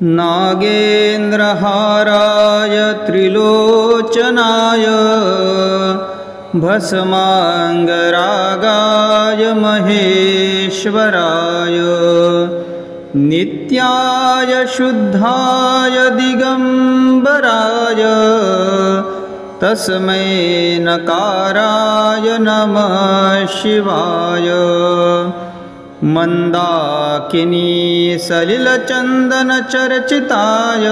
नागेन्द्रहाराय त्रिलोचनाय भस्माङ्गरागाय महेश्वराय नित्याय शुद्धाय दिगम्बराय तस्मै नकाराय नमः शिवाय। मन्दाकिनी सलिलचन्दनचर्चिताय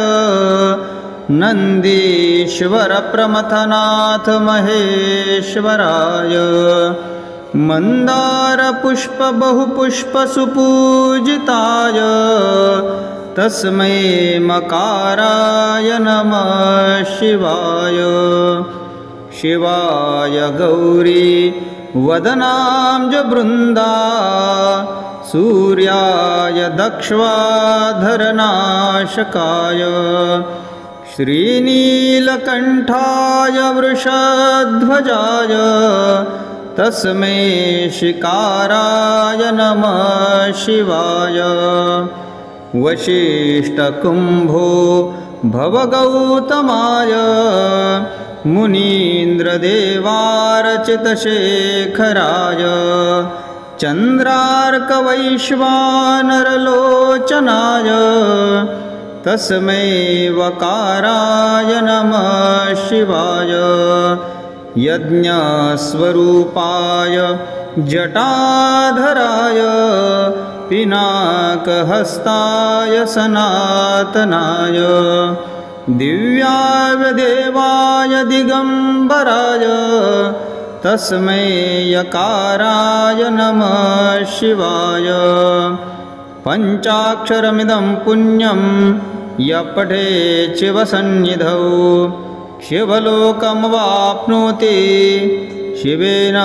नन्दीश्वरप्रमथनाथ महेश्वराय मन्दारपुष्पबहुपुष्पसुपूजिताय तस्मै मकाराय नमः शिवाय। शिवाय गौरी वदनाम्बुजवृन्दा सूर्याय दक्ष्वाधरनाशकाय श्रीनीलकण्ठाय वृषध्वजाय तस्मै शिकाराय नमः शिवाय। वसिष्ठकुम्भो भवगौतमाय मुनीन्द्रदेवार्चितशेखराय चन्द्रार्कवैश्वानरलोचनाय तस्मै वकाराय नमः शिवाय। यज्ञस्वरूपाय जटाधराय पिनाकहस्ताय सनातनाय दिव्यादेवाय दिगम्बराय तस्मै यकाराय नमः शिवाय। पञ्चाक्षरमिदं पुण्यं यः पठेत् शिवसन्निधौ शिवलोकमवाप्नोति शिवेन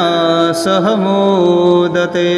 सह मोदते।